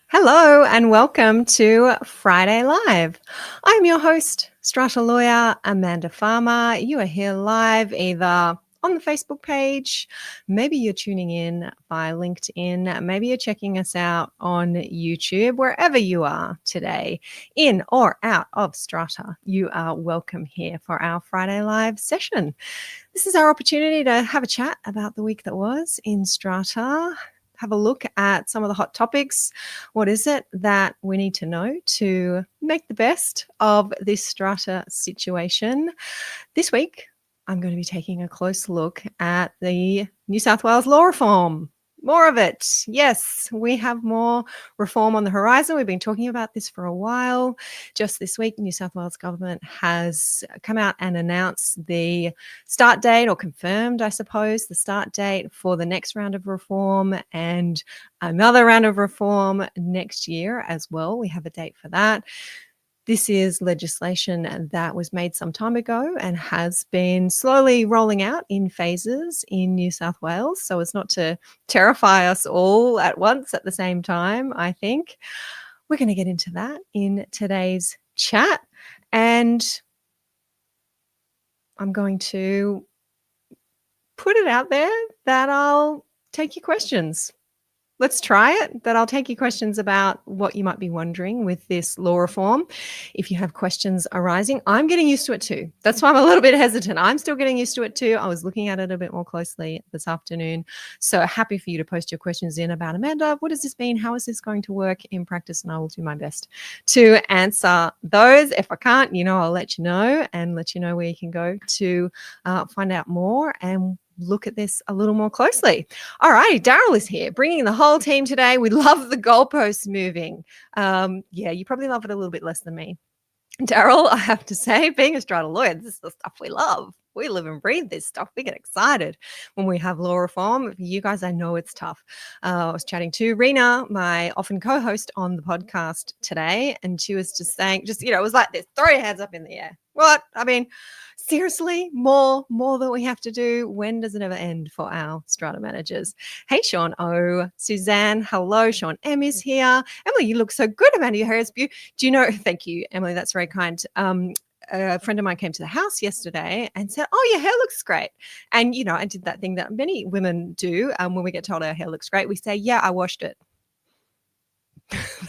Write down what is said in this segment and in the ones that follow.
Hello and welcome to Friday Live. I'm your host, Strata lawyer Amanda Farmer. You are here live either on the Facebook page, maybe you're tuning in via LinkedIn, maybe you're checking us out on YouTube, wherever you are today, in or out of Strata. You are welcome here for our Friday Live session. This is our opportunity to have a chat about the week that was in Strata. Have a look at some of the hot topics. What is it that we need to know to make the best of this Strata situation? This week, I'm going to be taking a close look at the New South Wales law reform. More of it. Yes, we have more reform on the horizon. We've been talking about this for a while. Just this week, New South Wales government has come out and announced the start date, or confirmed, I suppose, the start date for the next round of reform and another round of reform next year as well. We have a date for that. This is legislation that was made some time ago and has been slowly rolling out in phases in New South Wales, so as not to terrify us all at once at the same time, I think. We're going to get into that in today's chat, and I'm going to put it out there that I'll take your questions. Let's try it, that I'll take your questions about what you might be wondering with this law reform. If you have questions arising, I'm getting used to it too. That's why I'm a little bit hesitant. I'm still getting used to it too. I was looking at it a bit more closely this afternoon. So happy for you to post your questions in about, Amanda, what does this mean? How is this going to work in practice? And I will do my best to answer those. If I can't, I'll let you know and let you know where you can go to find out more and look at this a little more closely. All right, Daryl is here, bringing the whole team today. We love the goalposts moving. Yeah, you probably love it a little bit less than me. Daryl, I have to say, being a Strata lawyer, this is the stuff we love. We live and breathe this stuff. We get excited when we have law reform. You guys, I know it's tough. I was chatting to Rena, my often co-host on the podcast today, and she was just saying, it was like this, throw your hands up in the air. What? I mean, seriously, more that we have to do. When does it ever end for our Strata managers? Hey, Sean O, Suzanne, hello. Sean M is here. Emily, you look so good, Amanda. Your hair is beautiful. Do you know? Thank you, Emily. That's very kind. A friend of mine came to the house yesterday and said, oh, your hair looks great. And, I did that thing that many women do when we get told our hair looks great. We say, yeah, I washed it.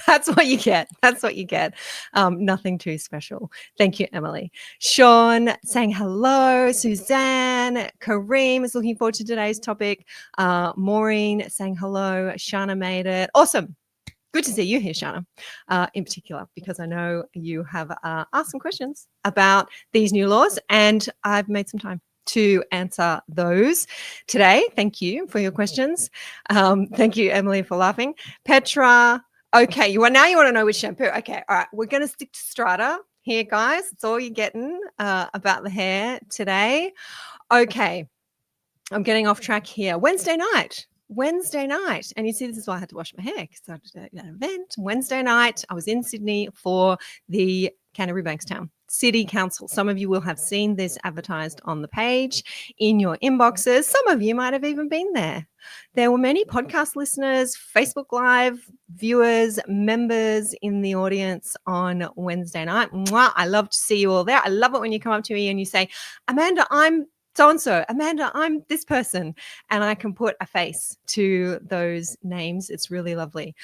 That's what you get. That's what you get. Nothing too special. Thank you, Emily. Sean saying hello. Suzanne. Kareem is looking forward to today's topic. Maureen saying hello. Shana made it. Awesome. Good to see you here, Shana, in particular, because I know you have asked some questions about these new laws, and I've made some time to answer those today. Thank you for your questions. Thank you, Emily, for laughing. Petra. Okay, you want to know which shampoo. Okay, all right. We're going to stick to Strata here, guys. It's all you're getting about the hair today. Okay, I'm getting off track here. Wednesday night. And you see, this is why I had to wash my hair, because I did an event Wednesday night. I was in Sydney for the Canterbury Bankstown City Council. Some of you will have seen this advertised on the page in your inboxes. Some of you might have even been there. There were many podcast listeners, Facebook Live viewers, members in the audience on Wednesday night. Mwah, I love to see you all there. I love it when you come up to me and you say, Amanda, I'm so-and-so, Amanda, I'm this person, and I can put a face to those names. It's really lovely.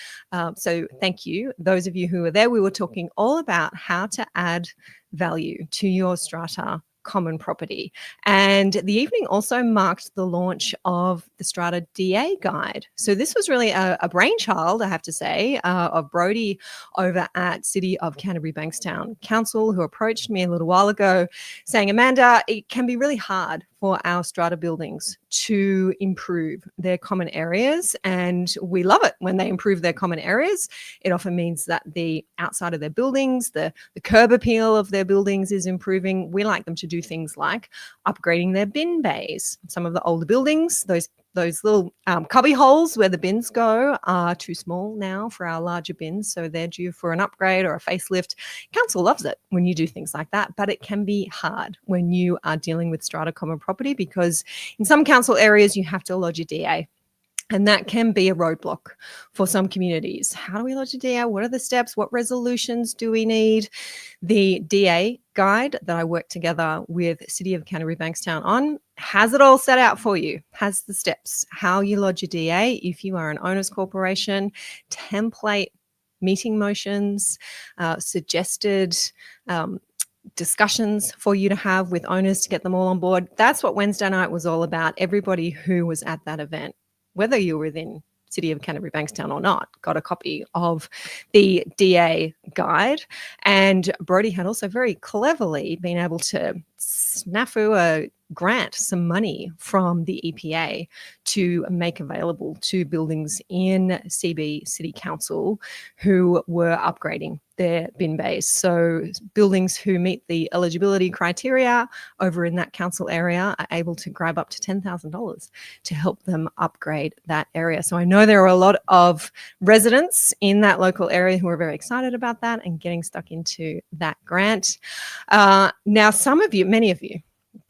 So thank you. Those of you who were there, we were talking all about how to add value to your Strata common property. And the evening also marked the launch of the Strata DA guide. So this was really a brainchild, I have to say, of Brodie over at City of Canterbury Bankstown Council, who approached me a little while ago saying, Amanda, it can be really hard for our Strata buildings to improve their common areas. And we love it when they improve their common areas. It often means that the outside of their buildings, the curb appeal of their buildings is improving. We like them to do things like upgrading their bin bays. Some of the older buildings, those little cubby holes where the bins go are too small now for our larger bins, so they're due for an upgrade or a facelift. Council loves it when you do things like that, but it can be hard when you are dealing with Strata common property, because in some council areas you have to lodge a DA. And that can be a roadblock for some communities. How do we lodge a DA? What are the steps? What resolutions do we need? The DA guide that I worked together with City of Canterbury Bankstown on has it all set out for you, has the steps, how you lodge a DA if you are an owners corporation, template meeting motions, suggested discussions for you to have with owners to get them all on board. That's what Wednesday night was all about. Everybody who was at that event, whether you were within City of Canterbury Bankstown or not, got a copy of the DA guide. And Brodie had also very cleverly been able to snafu a grant, some money from the EPA to make available to buildings in CB City Council who were upgrading their bin bays. So buildings who meet the eligibility criteria over in that council area are able to grab up to $10,000 to help them upgrade that area. So I know there are a lot of residents in that local area who are very excited about that and getting stuck into that grant. Now, some of you, many of you,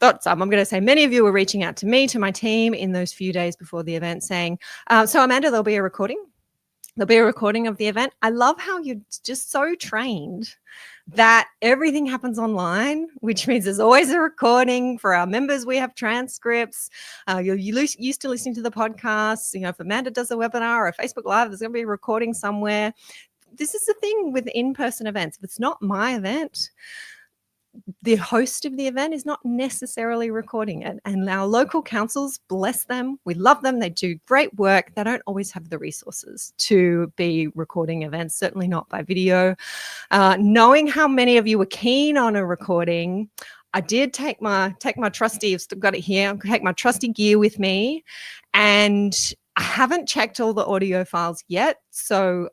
I'm going to say many of you were reaching out to me, to my team in those few days before the event saying, so Amanda, there'll be a recording. There'll be a recording of the event. I love how you're just so trained that everything happens online, which means there's always a recording. For our members, we have transcripts. You're used to listening to the podcasts. You know, if Amanda does a webinar or a Facebook Live, there's going to be a recording somewhere. This is the thing with in-person events. If it's not my event, the host of the event is not necessarily recording it. And our local councils, bless them, we love them, they do great work. They don't always have the resources to be recording events, certainly not by video. Knowing how many of you were keen on a recording, I did take my trusty, I've still got it here, I'm going to take my trusty gear with me, and I haven't checked all the audio files yet, so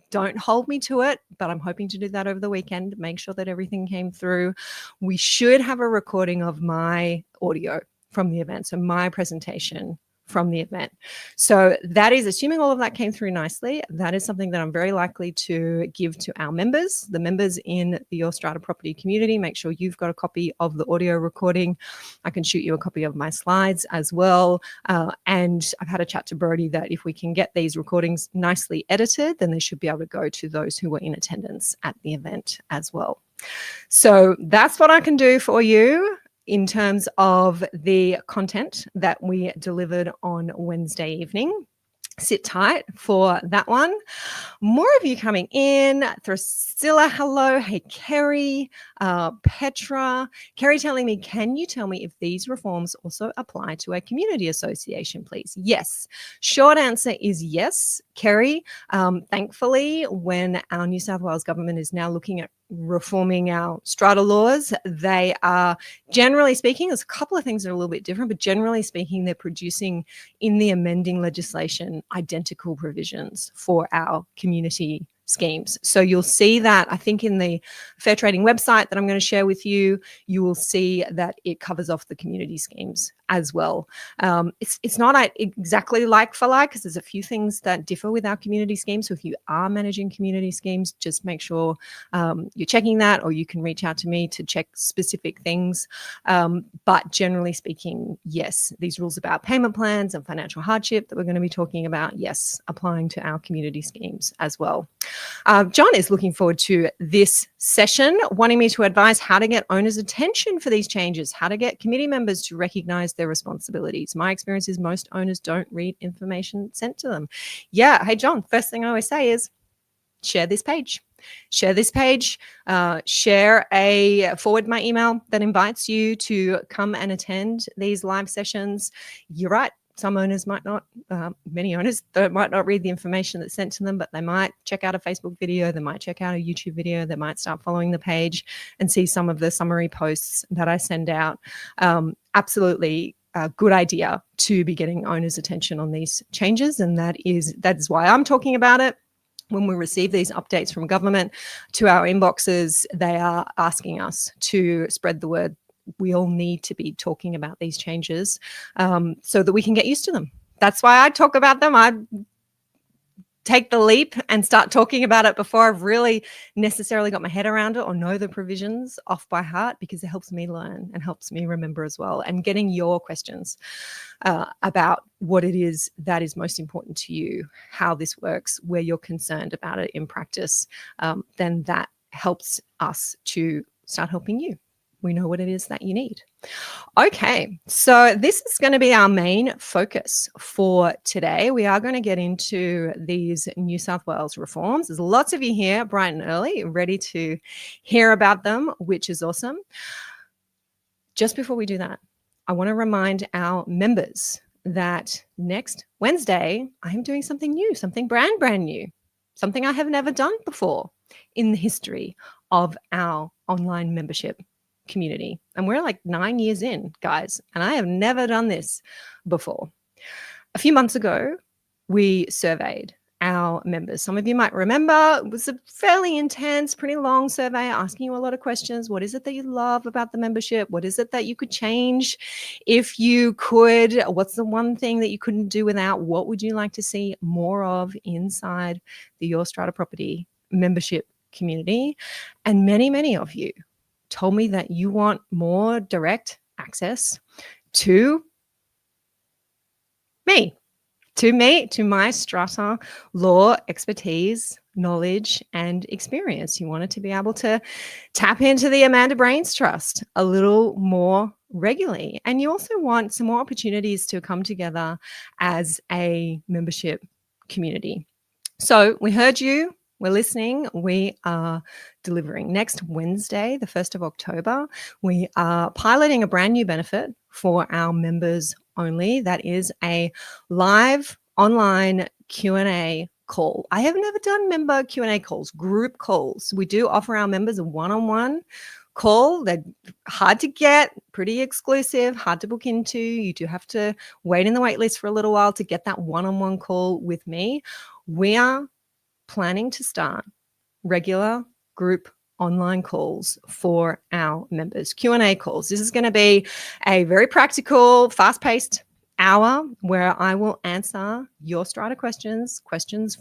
don't hold me to it, but I'm hoping to do that over the weekend, make sure that everything came through. We should have a recording of my audio from the event, so my presentation from the event. So that is, assuming all of that came through nicely, that is something that I'm very likely to give to our members, the members in your Strata property community. Make sure you've got a copy of the audio recording. I can shoot you a copy of my slides as well. And I've had a chat to Brodie that if we can get these recordings nicely edited, then they should be able to go to those who were in attendance at the event as well. So that's what I can do for you in terms of the content that we delivered on Wednesday evening. Sit tight for that one. More of you coming in. Thrasilla, hello. Hey, Kerry, Petra. Kerry telling me, can you tell me if these reforms also apply to a community association, please? Yes. Short answer is yes, Kerry. Thankfully, when our New South Wales government is now looking at reforming our strata laws, they are, generally speaking, there's a couple of things that are a little bit different, but generally speaking, they're producing in the amending legislation identical provisions for our community schemes. So you'll see that, I think, in the Fair Trading website that I'm going to share with you, you will see that it covers off the community schemes as well. It's not exactly like for like, because there's a few things that differ with our community schemes. So if you are managing community schemes, just make sure you're checking that, or you can reach out to me to check specific things. But generally speaking, yes, these rules about payment plans and financial hardship that we're going to be talking about, yes, applying to our community schemes as well. John is looking forward to this session, wanting me to advise how to get owners' attention for these changes, how to get committee members to recognise their responsibilities. My experience is most owners don't read information sent to them. Yeah, hey, John, first thing I always say is share this page. Share this page, forward my email that invites you to come and attend these live sessions. You're right. Some owners might not, many owners might not read the information that's sent to them, but they might check out a Facebook video, they might check out a YouTube video, they might start following the page and see some of the summary posts that I send out. Absolutely a good idea to be getting owners' attention on these changes, and that is why I'm talking about it. When we receive these updates from government to our inboxes, they are asking us to spread the word. We all need to be talking about these changes so that we can get used to them. That's why I talk about them. take the leap and start talking about it before I've really necessarily got my head around it or know the provisions off by heart, because it helps me learn and helps me remember as well. And getting your questions about what it is that is most important to you, how this works, where you're concerned about it in practice, then that helps us to start helping you. We know what it is that you need. Okay, so this is going to be our main focus for today. We are going to get into these New South Wales reforms. There's lots of you here bright and early, ready to hear about them, which is awesome. Just before we do that, I want to remind our members that next Wednesday, I am doing something new, something brand new, something I have never done before in the history of our online membership community. And we're like 9 years in, guys, and I have never done this before. A few months ago, we surveyed our members. Some of you might remember it was a fairly intense, pretty long survey asking you a lot of questions. What is it that you love about the membership? What is it that you could change if you could? What's the one thing that you couldn't do without? What would you like to see more of inside the Your Strata Property membership community? And many, many of you told me that you want more direct access to me, to my Strata law expertise, knowledge, and experience. You wanted to be able to tap into the Amanda Brains Trust a little more regularly. And you also want some more opportunities to come together as a membership community. So we heard you. We're listening. We are delivering. Next Wednesday, the 1st of October, we are piloting a brand new benefit for our members only. That is a live online Q&A call. I have never done member Q&A calls, group calls. We do offer our members a one-on-one call. They're hard to get, pretty exclusive, hard to book into. You do have to wait in the wait list for a little while to get that one-on-one call with me. We are planning to start regular group online calls for our members, Q&A calls. This is going to be a very practical, fast-paced hour where I will answer your Strata questions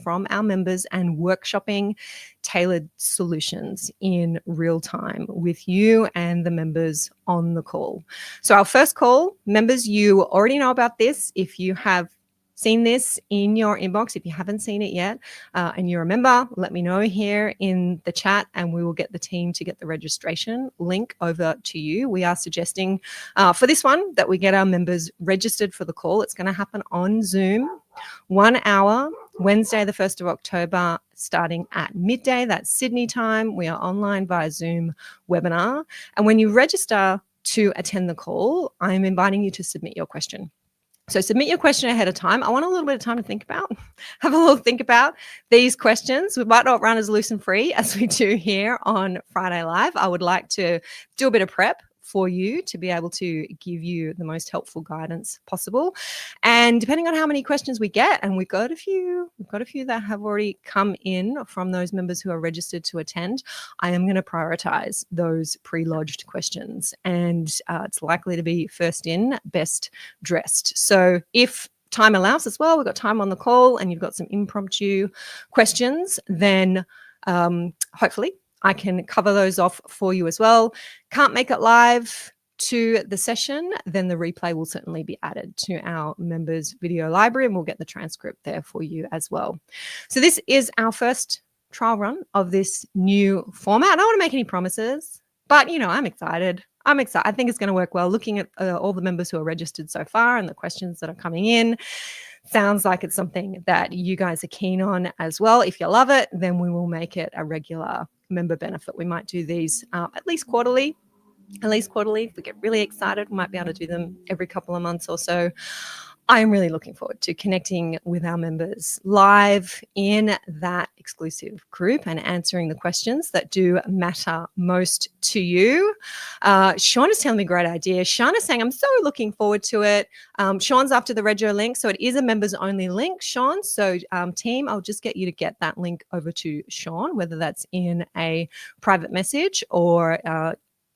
from our members, and workshopping tailored solutions in real time with you and the members on the call. So our first call, members, you already know about this. If you have seen this in your inbox, if you haven't seen it yet and you remember, let me know here in the chat and we will get the team to get the registration link over to you. We are suggesting for this one that we get our members registered for the call. It's going to happen on Zoom, 1 hour, Wednesday the 1st of October, starting at midday. That's Sydney time. We are online via Zoom webinar. And when you register to attend the call, I'm inviting you to submit your question. So submit your question ahead of time. I want a little bit of time to think about, have a little think about these questions. We might not run as loose and free as we do here on Friday Live. I would like to do a bit of prep for you to be able to give you the most helpful guidance possible. And depending on how many questions we get, and we've got a few that have already come in from those members who are registered to attend, I am going to prioritize those pre-lodged questions. And it's likely to be first in, best dressed. So if time allows as well, we've got time on the call and you've got some impromptu questions, then hopefully I can cover those off for you as well. Can't make it live to the session, then the replay will certainly be added to our members video library and we'll get the transcript there for you as well. So this is our first trial run of this new format. I don't want to make any promises, but I'm excited. I think it's going to work well. Looking at all the members who are registered so far and the questions that are coming in, sounds like it's something that you guys are keen on as well. If you love it, then we will make it a regular member benefit. We might do these at least quarterly. If we get really excited, we might be able to do them every couple of months or so. I'm really looking forward to connecting with our members live in that exclusive group and answering the questions that do matter most to you. Sean is telling me a great idea. Sean is saying, I'm so looking forward to it. Sean's after the rego link, so it is a members only link, Sean. So team, I'll just get you to get that link over to Sean, whether that's in a private message or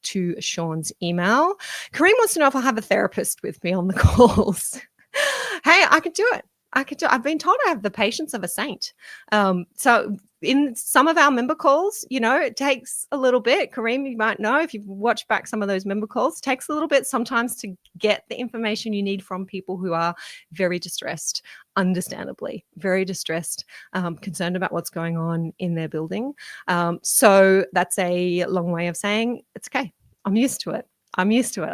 to Sean's email. Kareem wants to know if I have a therapist with me on the calls. Hey, I could do it. I've been told I have the patience of a saint. So in some of our member calls, it takes a little bit. Kareem, you might know if you've watched back some of those member calls, it takes a little bit sometimes to get the information you need from people who are very distressed, understandably, very distressed, concerned about what's going on in their building. So that's a long way of saying it's okay. I'm used to it. I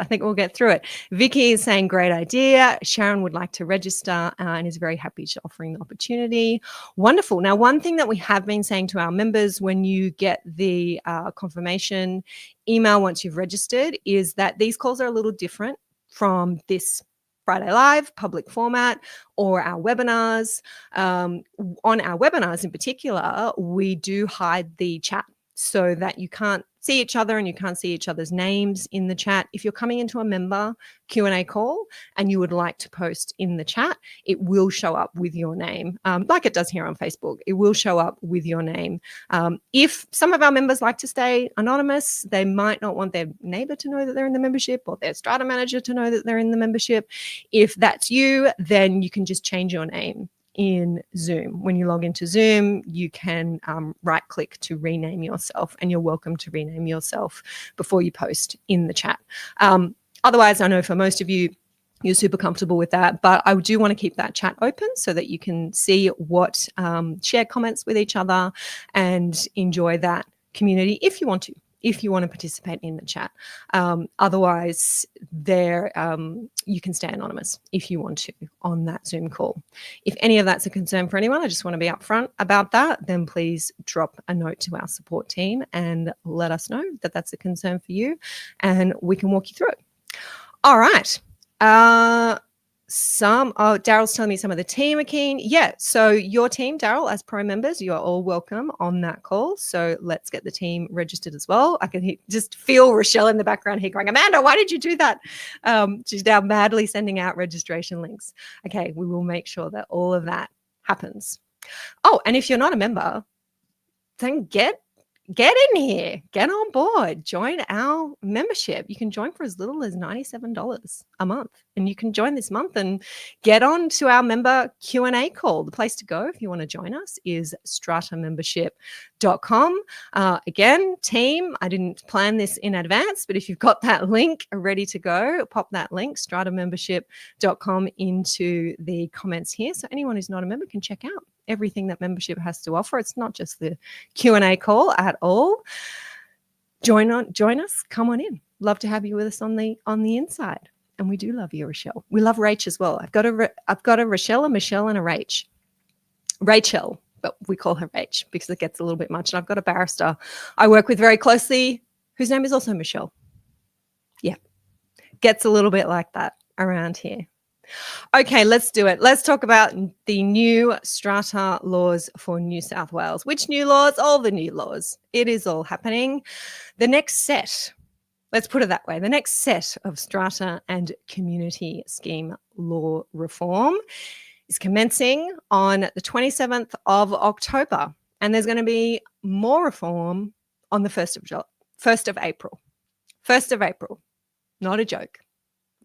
think we'll get through it. Vicky is saying, great idea. Sharon would like to register and is very happy to offering the opportunity. Wonderful. Now, one thing that we have been saying to our members when you get the confirmation email once you've registered is that these calls are a little different from this Friday Live public format or our webinars. On our webinars in particular, we do hide the chat so that you can't see each other and you can't see each other's names in the chat. If you're coming into a member Q&A call and you would like to post in the chat, it will show up with your name, like it does here on Facebook. It will show up with your name. If some of our members like to stay anonymous, they might not want their neighbor to know that they're in the membership or their Strata manager to know that they're in the membership. If that's you, then you can just change your name in Zoom. When you log into Zoom, you can right click to rename yourself, and you're welcome to rename yourself before you post in the chat. Otherwise, I know for most of you, you're super comfortable with that, but I do want to keep that chat open so that you can see what share comments with each other and enjoy that community if you want to. If you want to participate in the chat. Otherwise, you can stay anonymous if you want to on that Zoom call. If any of that's a concern for anyone, I just want to be upfront about that, then please drop a note to our support team and let us know that that's a concern for you, and we can walk you through it. All right. Daryl's telling me some of the team are keen. Yeah, so your team, Daryl, as pro members, you are all welcome on that call. So let's get the team registered as well. I can just feel Rochelle in the background here going, Amanda, why did you do that? She's now madly sending out registration links. Okay, we will make sure that all of that happens. Oh, and if you're not a member, then get in here, get on board, join our membership. You can join for as little as $97 a month, and you can join this month and get on to our member Q&A call. The place to go if you want to join us is stratamembership.com. Again, team, I didn't plan this in advance, but if you've got that link ready to go, pop that link, stratamembership.com, into the comments here. So anyone who's not a member can check out everything that membership has to offer. It's not just the Q&A call at all. Join us, come on in. Love to have you with us on the inside. And we do love you, Rochelle. We love Rach as well. I've got a Rochelle, a Michelle, and a Rach. Rachel, but we call her Rach because it gets a little bit much. And I've got a barrister I work with very closely whose name is also Michelle. Yeah, gets a little bit like that around here. Okay, let's do it. Let's talk about the new strata laws for New South Wales. Which new laws? All the new laws. It is all happening. The next set, let's put it that way, the next set of strata and community scheme law reform is commencing on the 27th of October. And there's going to be more reform on the 1st of April. 1st of April. Not a joke,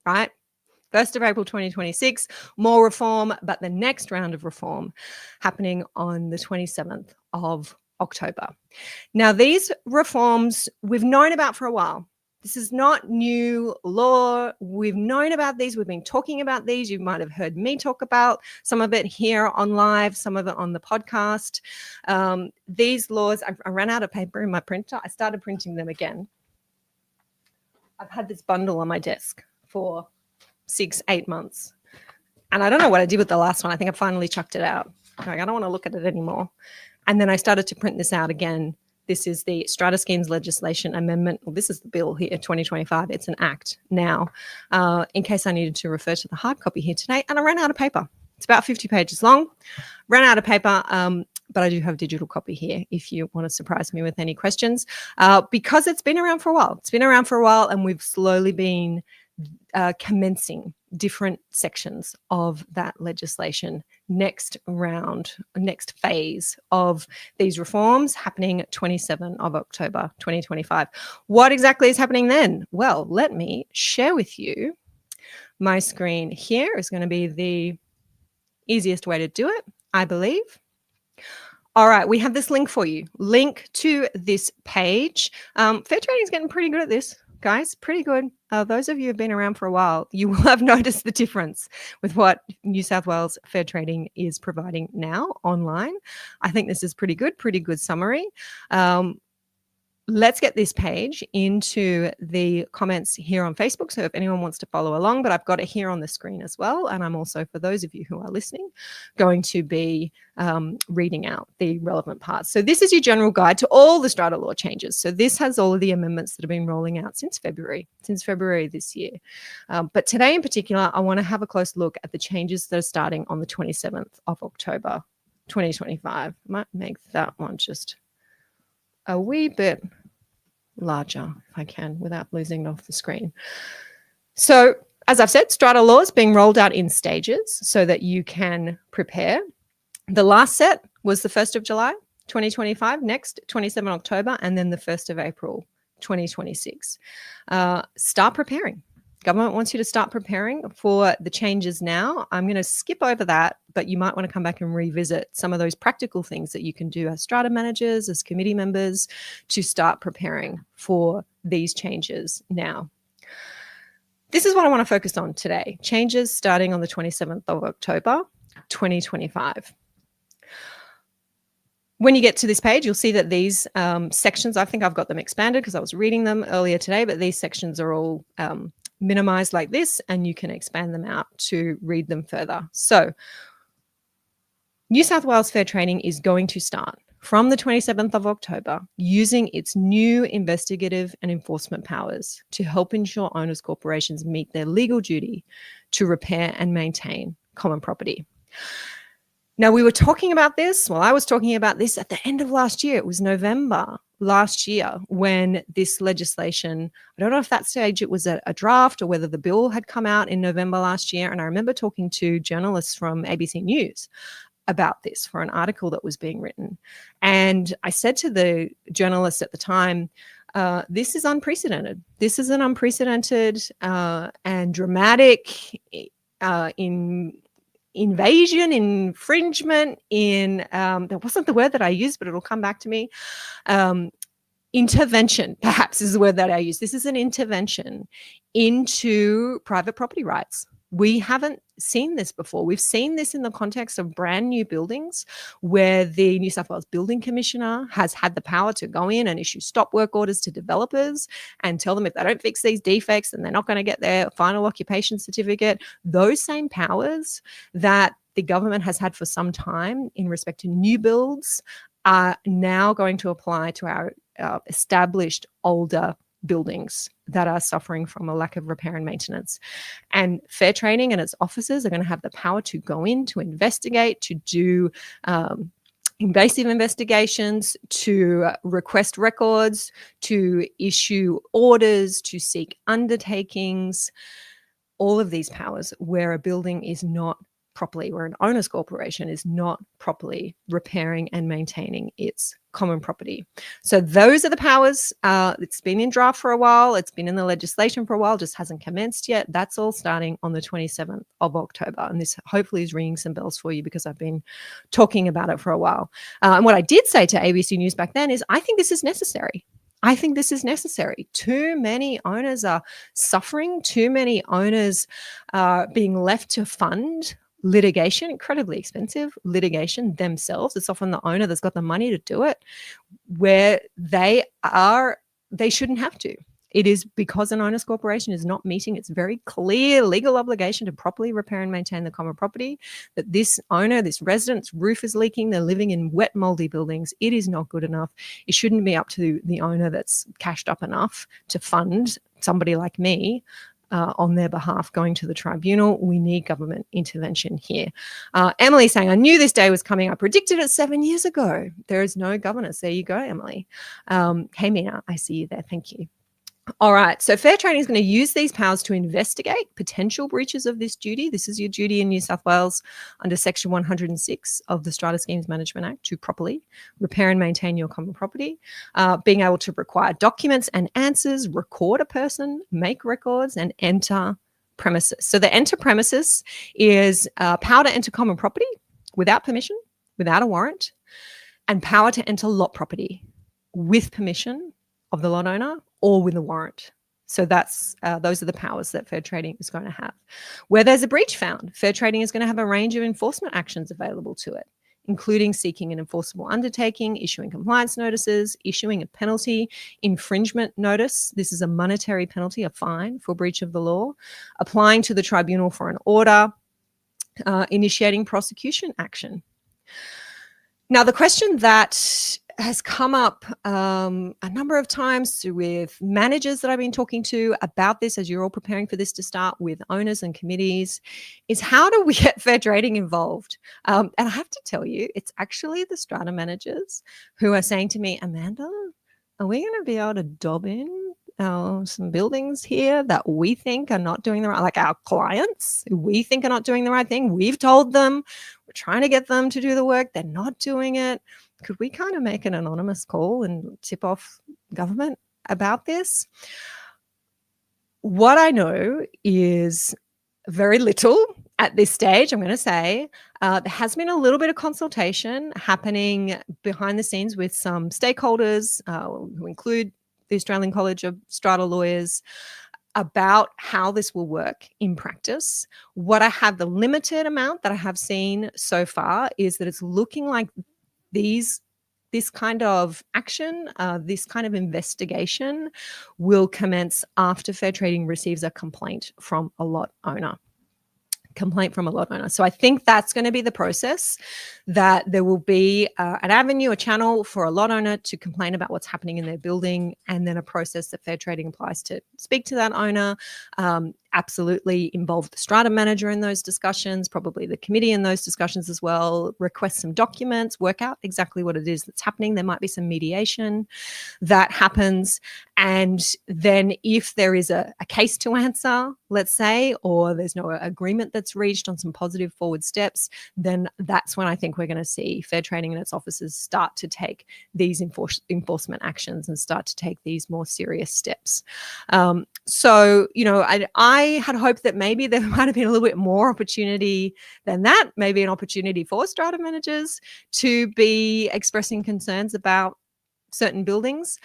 right? 1st of April 2026, more reform, but the next round of reform happening on the 27th of October. Now, these reforms we've known about for a while. This is not new law. We've known about these. We've been talking about these. You might have heard me talk about some of it here on live, some of it on the podcast. These laws, I ran out of paper in my printer. I started printing them again. I've had this bundle on my desk for 6-8 months. And I don't know what I did with the last one. I think I finally chucked it out. Like, I don't want to look at it anymore. And then I started to print this out again. This is the Strata Schemes Legislation Amendment. Well, this is the bill here, 2025. It's an act now, in case I needed to refer to the hard copy here today. And I ran out of paper. It's about 50 pages long. Ran out of paper, but I do have a digital copy here if you want to surprise me with any questions, because it's been around for a while. It's been around for a while, and we've slowly been commencing different sections of that legislation. Next phase of these reforms happening 27 of October 2025. What exactly is happening then? Well, let me share with you. My screen here is going to be the Easiest way to do it, I believe. All right, we have this link for you. Link to this page. Fair Trading is getting pretty good at this, guys. Pretty good. Those of you who have been around for a while, you will have noticed the difference with what New South Wales Fair Trading is providing now online. I think this is pretty good summary. Let's get this page into the comments here on Facebook. So if anyone wants to follow along, but I've got it here on the screen as well. And I'm also, for those of you who are listening, going to be reading out the relevant parts. So this is your general guide to all the strata law changes. So this has all of the amendments that have been rolling out since February this year. But today in particular, I want to have a close look at the changes that are starting on the 27th of October, 2025. Might make that one just a wee bit larger if I can without losing it off the screen. So as I've said, strata law is being rolled out in stages so that you can prepare. The last set was the 1st of July 2025, next 27 October, and then the 1st of April 2026. Start preparing. Government wants you to start preparing for the changes now. I'm going to skip over that, but you might want to come back and revisit some of those practical things that you can do as strata managers, as committee members, to start preparing for these changes now. This is what I want to focus on today. Changes starting on the 27th of October, 2025. When you get to this page, you'll see that these sections, I think I've got them expanded because I was reading them earlier today, but these sections are all minimized like this, and you can expand them out to read them further. So New South Wales Fair Trading is going to start from the 27th of October using its new investigative and enforcement powers to help ensure owners' corporations meet their legal duty to repair and maintain common property. Now, we were talking about this, well, I was talking about this at the end of last year. It was November last year when this legislation, I don't know if that stage it was a draft or whether the bill had come out in November last year. And I remember talking to journalists from ABC News about this for an article that was being written. And I said to the journalist at the time, this is unprecedented. This is an unprecedented and dramatic invasion, infringement in, that wasn't the word that I used, but it'll come back to me. Intervention, perhaps, is the word that I use. This is an intervention into private property rights. We haven't seen this before. We've seen this in the context of brand new buildings where the New South Wales Building Commissioner has had the power to go in and issue stop work orders to developers and tell them if they don't fix these defects, then they're not going to get their final occupation certificate. Those same powers that the government has had for some time in respect to new builds are now going to apply to our established older buildings that are suffering from a lack of repair and maintenance. And Fair Trading and its officers are going to have the power to go in, to investigate, to do invasive investigations, to request records, to issue orders, to seek undertakings, all of these powers where a building is not properly, where an owner's corporation is not properly repairing and maintaining its common property. So those are the powers. It's been in draft for a while. It's been in the legislation for a while, just hasn't commenced yet. That's all starting on the 27th of October. And this hopefully is ringing some bells for you because I've been talking about it for a while. And what I did say to ABC News back then is I think this is necessary. I think this is necessary. Too many owners are suffering. Too many owners are being left to fund litigation, incredibly expensive litigation themselves. It's often the owner that's got the money to do it, where they shouldn't have to. It is because an owner's corporation is not meeting its very clear legal obligation to properly repair and maintain the common property, that this owner, this resident's roof is leaking, they're living in wet, moldy buildings. It is not good enough. It shouldn't be up to the owner that's cashed up enough to fund somebody like me on their behalf going to the tribunal. We need government intervention here. Emily saying, I knew this day was coming. I predicted it 7 years ago. There is no governance. There you go, Emily. Hey, Mina, I see you there. Thank you. All right, so Fair Trading is going to use these powers to investigate potential breaches of this duty. This is your duty in New South Wales under Section 106 of the Strata Schemes Management Act to properly repair and maintain your common property, being able to require documents and answers, record a person, make records, and enter premises. So the enter premises is power to enter common property without permission, without a warrant, and power to enter lot property with permission of the lot owner or with a warrant. So that's those are the powers that fair trading is going to have. Where there's a breach found, fair trading is going to have a range of enforcement actions available to it, including seeking an enforceable undertaking, issuing compliance notices, issuing a penalty infringement notice. This is a monetary penalty, a fine for breach of the law, applying to the tribunal for an order, initiating prosecution action. Now, the question that has come up a number of times with managers that I've been talking to about this as you're all preparing for this to start with owners and committees is how do we get fair trading involved? And I have to tell you, it's actually the strata managers who are saying to me, Amanda, are we going to be able to dob in some buildings here that we think are not doing the right, like our clients who we think are not doing the right thing? We've told them, we're trying to get them to do the work. They're not doing it. Could we kind of make an anonymous call and tip off government about this? What I know is very little at this stage, I'm going to say. There has been a little bit of consultation happening behind the scenes with some stakeholders who include the Australian College of Strata Lawyers about how this will work in practice. What I have, the limited amount that I have seen so far is that it's looking like this kind of action, this kind of investigation will commence after fair trading receives a complaint from a lot owner. So I think that's going to be the process, that there will be an avenue, a channel for a lot owner to complain about what's happening in their building, and then a process that fair trading applies to speak to that owner, absolutely involve the strata manager in those discussions, probably the committee in those discussions as well, request some documents, work out exactly what it is that's happening. There might be some mediation that happens. And then if there is a case to answer, let's say, or there's no agreement that's reached on some positive forward steps, then that's when I think we're going to see fair trading and its officers start to take these enforcement actions and start to take these more serious steps. So, I had hoped that maybe there might have been a little bit more opportunity than that, maybe an opportunity for strata managers to be expressing concerns about certain buildings.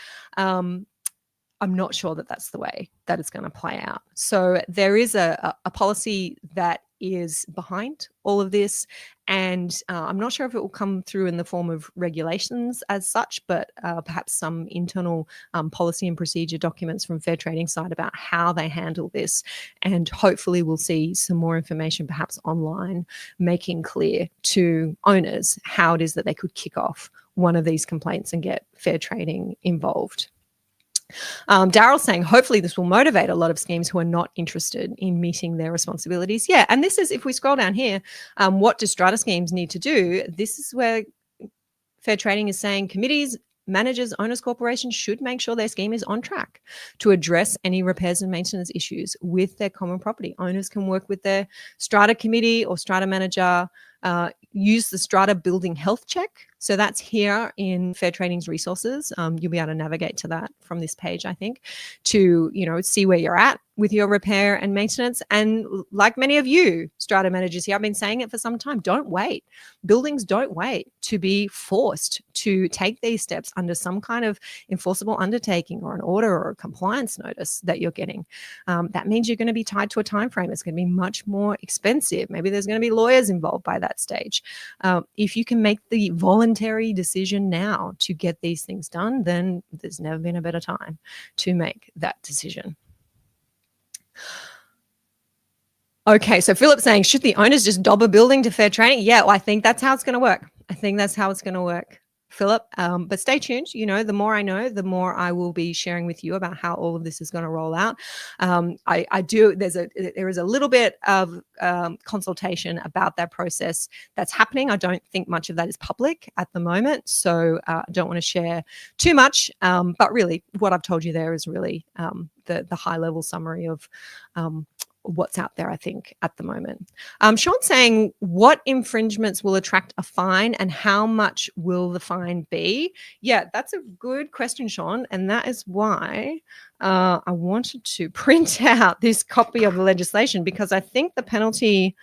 I'm not sure that that's the way that it's going to play out. So there is a policy that is behind all of this, and I'm not sure if it will come through in the form of regulations as such, but perhaps some internal policy and procedure documents from fair trading side about how they handle this. And hopefully we'll see some more information perhaps online making clear to owners how it is that they could kick off one of these complaints and get fair trading involved. Daryl's saying, hopefully this will motivate a lot of schemes who are not interested in meeting their responsibilities. Yeah, and this is, if we scroll down here, what do strata schemes need to do? This is where fair trading is saying committees, managers, owners, corporations should make sure their scheme is on track to address any repairs and maintenance issues with their common property. Owners can work with their strata committee or strata manager, use the strata building health check. So that's here in Fair Trading's resources. You'll be able to navigate to that from this page, I think, to see where you're at with your repair and maintenance. And like many of you strata managers here, I've been saying it for some time, don't wait. Buildings don't wait to be forced to take these steps under some kind of enforceable undertaking or an order or a compliance notice that you're getting. That means you're going to be tied to a time frame. It's going to be much more expensive. Maybe there's going to be lawyers involved by that stage. If you can make the voluntary decision now to get these things done, then there's never been a better time to make that decision. Okay, so Philip's saying, should the owners just dob a building to fair trading? Yeah, well, I think that's how it's going to work. Philip. But stay tuned. The more I know, the more I will be sharing with you about how all of this is going to roll out. There is a little bit of consultation about that process that's happening. I don't think much of that is public at the moment, so I don't want to share too much. But really, what I've told you there is really the high level summary of what's out there, I think, at the moment. Sean's saying, what infringements will attract a fine and how much will the fine be? Yeah, that's a good question, Sean. And that is why I wanted to print out this copy of the legislation, because I think the penalty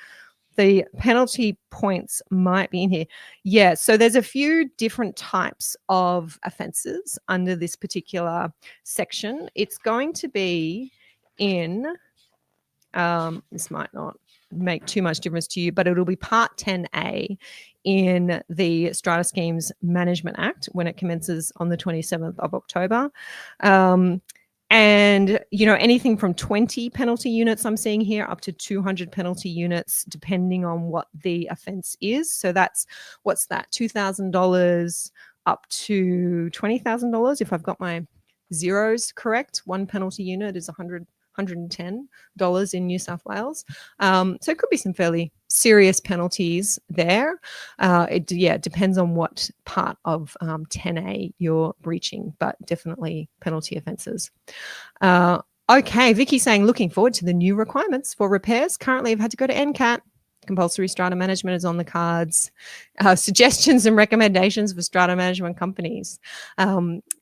points might be in here. Yeah, so there's a few different types of offences under this particular section. It's going to be in... this might not make too much difference to you, but it'll be Part 10A in the Strata Schemes Management Act when it commences on the 27th of October. And, anything from 20 penalty units I'm seeing here up to 200 penalty units, depending on what the offence is. So what's that, $2,000 up to $20,000 if I've got my zeros correct. One penalty unit is $110 in New South Wales. So it could be some fairly serious penalties there. It depends on what part of 10A you're breaching, but definitely penalty offences. Okay, Vicky's saying, looking forward to the new requirements for repairs. Currently, I've had to go to NCAT. Compulsory strata management is on the cards. Suggestions and recommendations for strata management companies.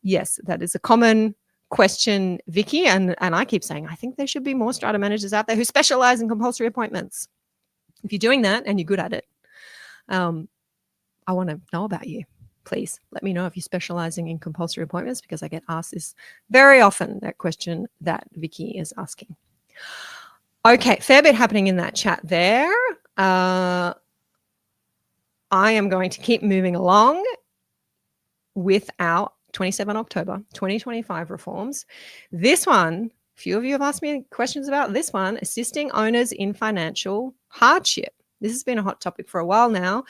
Yes, that is a common question, Vicky, and I keep saying I think there should be more strata managers out there who specialize in compulsory appointments. If you're doing that and you're good at it, I want to know about you. Please let me know if you're specializing in compulsory appointments, because I get asked this very often, that question that Vicky is asking. Okay, fair bit happening in that chat there. I am going to keep moving along with our 27 October 2025 reforms. This one, a few of you have asked me questions about this one, assisting owners in financial hardship. This has been a hot topic for a while now.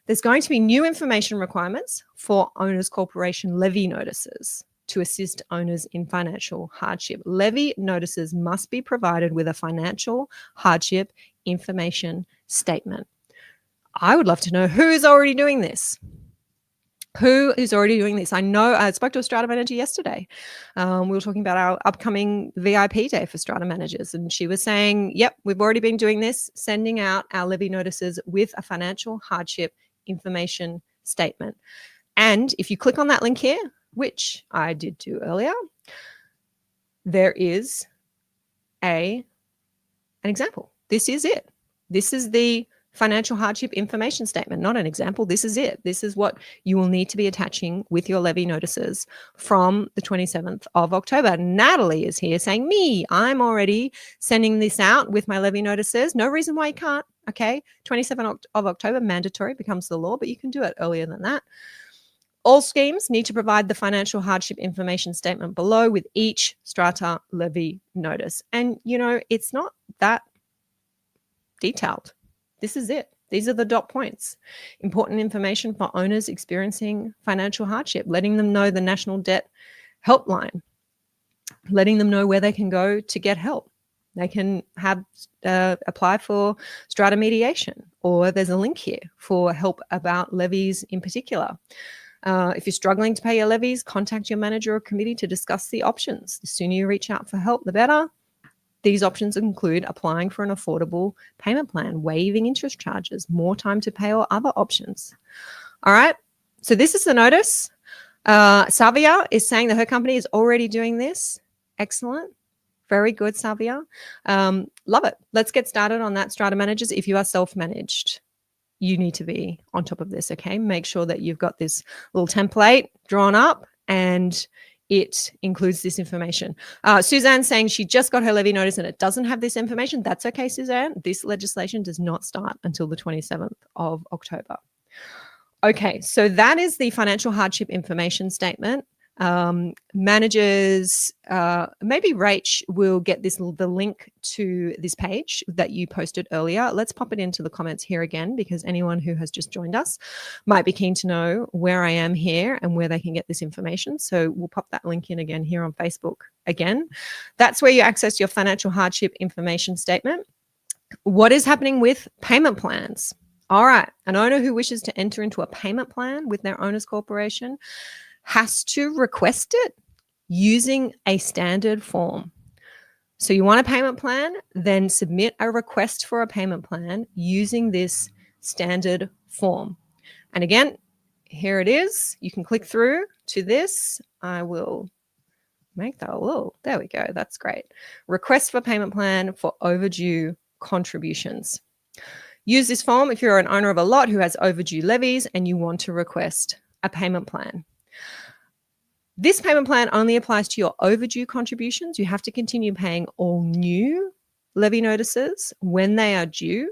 There's going to be new information requirements for owners corporation levy notices to assist owners in financial hardship. Levy notices must be provided with a financial hardship information statement. I would love to know who is already doing this. Who is already doing this? I know I spoke to a strata manager yesterday. We were talking about our upcoming VIP day for strata managers, and she was saying, yep, we've already been doing this, sending out our levy notices with a financial hardship information statement. And if you click on that link here, which I did do earlier, there is an example. This is it. This is the financial hardship information statement, not an example. This is it. This is what you will need to be attaching with your levy notices from the 27th of October. Natalie is here saying, I'm already sending this out with my levy notices. No reason why you can't. Okay, 27th of October, mandatory, becomes the law, but you can do it earlier than that. All schemes need to provide the financial hardship information statement below with each strata levy notice. And, it's not that detailed. This is it. These are the dot points. Important information for owners experiencing financial hardship, letting them know the National Debt Helpline, letting them know where they can go to get help. They can apply for strata mediation, or there's a link here for help about levies in particular. If you're struggling to pay your levies, contact your manager or committee to discuss the options. The sooner you reach out for help, the better. These options include applying for an affordable payment plan, waiving interest charges, more time to pay, or other options. All right. So this is the notice. Savia is saying that her company is already doing this. Excellent. Very good, Savia. Love it. Let's get started on that, strata managers. If you are self-managed, you need to be on top of this, okay? Make sure that you've got this little template drawn up and it includes this information. Suzanne's saying she just got her levy notice and it doesn't have this information. That's okay, Suzanne. This legislation does not start until the 27th of October. Okay, so that is the financial hardship information statement. Managers, maybe Rach will get the link to this page that you posted earlier. Let's pop it into the comments here again, because anyone who has just joined us might be keen to know where I am here and where they can get this information. So we'll pop that link in again here on Facebook again. That's where you access your financial hardship information statement. What is happening with payment plans? All right, an owner who wishes to enter into a payment plan with their owner's corporation has to request it using a standard form. So you want a payment plan, then submit a request for a payment plan using this standard form. And again, here it is. You can click through to this. I will make that a little, there we go. That's great. Request for payment plan for overdue contributions. Use this form if you're an owner of a lot who has overdue levies and you want to request a payment plan. This payment plan only applies to your overdue contributions. You have to continue paying all new levy notices when they are due.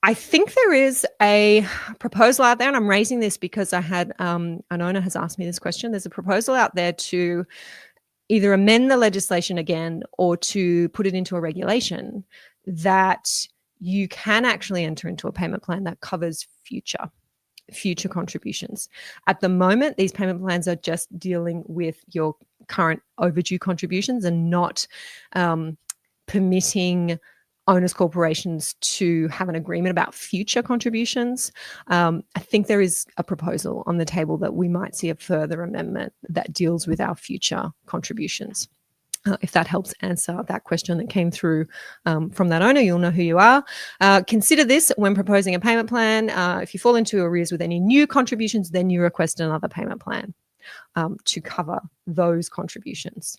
I think there is a proposal out there, and I'm raising this because I had an owner has asked me this question. There's a proposal out there to either amend the legislation again or to put it into a regulation that you can actually enter into a payment plan that covers future contributions. At the moment, these payment plans are just dealing with your current overdue contributions and not permitting owners corporations to have an agreement about future contributions. I think there is a proposal on the table that we might see a further amendment that deals with our future contributions. If that helps answer that question that came through from that owner, you'll know who you are. Consider this when proposing a payment plan. If you fall into arrears with any new contributions, then you request another payment plan to cover those contributions.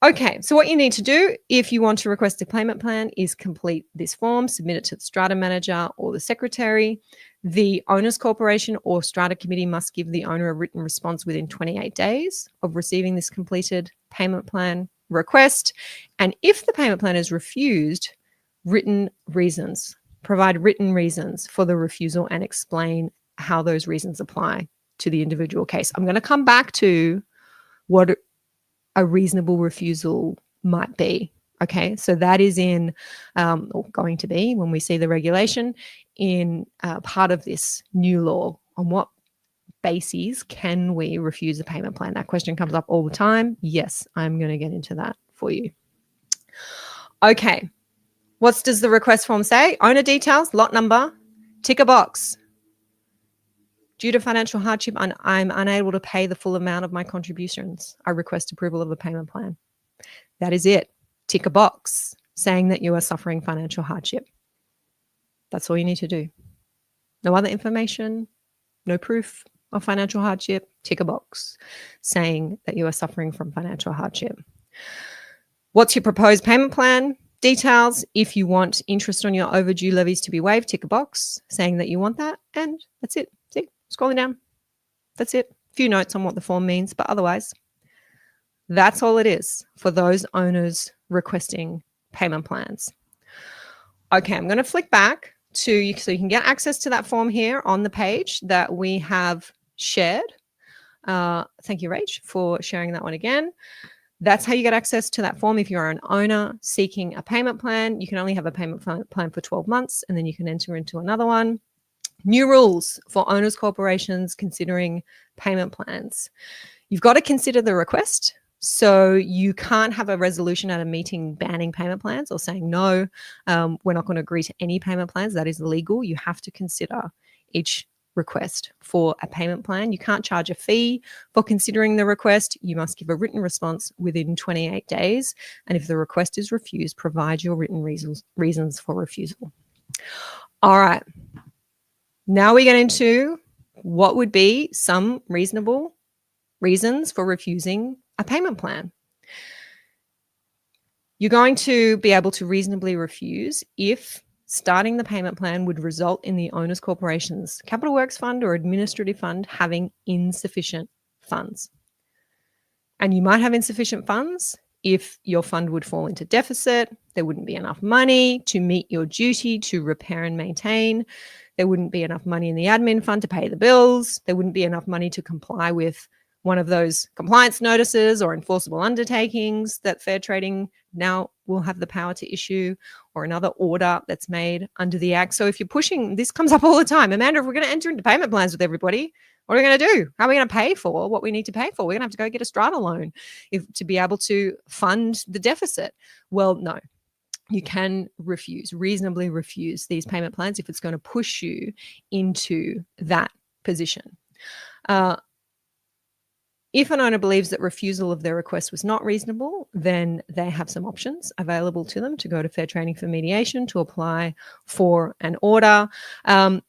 Okay, so what you need to do if you want to request a payment plan is complete this form, submit it to the Strata manager or the secretary. The owners corporation or Strata committee must give the owner a written response within 28 days of receiving this completed payment plan request. And if the payment plan is refused, provide written reasons for the refusal and explain how those reasons apply to the individual case. I'm going to come back to what a reasonable refusal might be. Okay, so that is in, or going to be when we see the regulation in part of this new law. On what bases can we refuse a payment plan? That question comes up all the time. Yes, I'm going to get into that for you. Okay, what does the request form say? Owner details, lot number, tick a box. Due to financial hardship, I'm unable to pay the full amount of my contributions. I request approval of the payment plan. That is it. Tick a box saying that you are suffering financial hardship. That's all you need to do. No other information, no proof of financial hardship. Tick a box saying that you are suffering from financial hardship. What's your proposed payment plan? Details. If you want interest on your overdue levies to be waived, tick a box saying that you want that, and that's it. See? Scrolling down. That's it. A few notes on what the form means, but otherwise, that's all it is for those owners requesting payment plans. Okay, I'm going to flick back to you so you can get access to that form here on the page that we have shared. Thank you, Rach, for sharing that one again. That's how you get access to that form. If you're an owner seeking a payment plan, you can only have a payment plan for 12 months, and then you can enter into another one. New rules for owners corporations considering payment plans. You've got to consider the request. So you can't have a resolution at a meeting banning payment plans or saying, no, we're not going to agree to any payment plans. That is illegal. You have to consider each request for a payment plan. You can't charge a fee for considering the request. You must give a written response within 28 days. And if the request is refused, provide your written reasons for refusal. All right. Now we get into what would be some reasonable reasons for refusing a payment plan. You're going to be able to reasonably refuse if starting the payment plan would result in the owner's corporation's capital works fund or administrative fund having insufficient funds. And you might have insufficient funds if your fund would fall into deficit. There wouldn't be enough money to meet your duty to repair and maintain. There wouldn't be enough money in the admin fund to pay the bills. There wouldn't be enough money to comply with one of those compliance notices or enforceable undertakings that Fair Trading now will have the power to issue, or another order that's made under the Act. So if you're pushing, this comes up all the time. Amanda, if we're going to enter into payment plans with everybody, what are we going to do? How are we going to pay for what we need to pay for? We're going to have to go get a Strata loan to be able to fund the deficit. Well, no. You can reasonably refuse these payment plans if it's going to push you into that position. If an owner believes that refusal of their request was not reasonable, then they have some options available to them to go to Fair Trading for mediation, to apply for an order. But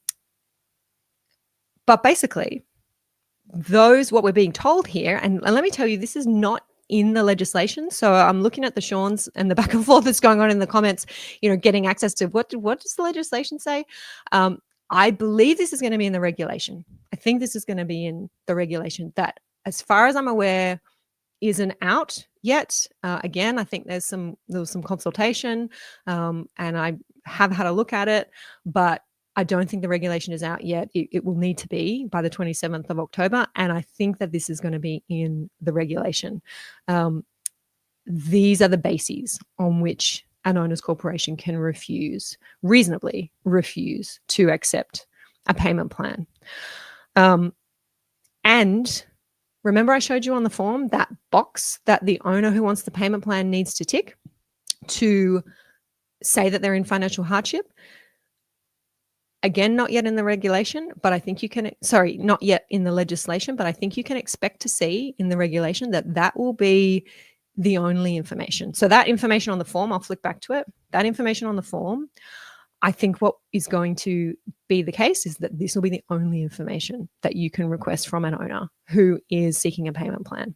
basically, what we're being told here, and let me tell you, this is not in the legislation. So I'm looking at the Sean's and the back and forth that's going on in the comments, getting access to what does the legislation say? I believe this is going to be in the regulation. I think this is going to be in the regulation that, as far as I'm aware, isn't out yet. Again, I think there was some consultation, and I have had a look at it, but I don't think the regulation is out yet. It will need to be by the 27th of October, and I think that this is going to be in the regulation. These are the bases on which an owner's corporation can reasonably refuse to accept a payment plan. And remember, I showed you on the form that box that the owner who wants the payment plan needs to tick to say that they're in financial hardship. Again, not yet in the regulation, but I think you can, not yet in the legislation, but I think you can expect to see in the regulation that will be the only information. So that information on the form, I'll flick back to it. That information on the form, I think what is going to be the case is that this will be the only information that you can request from an owner who is seeking a payment plan.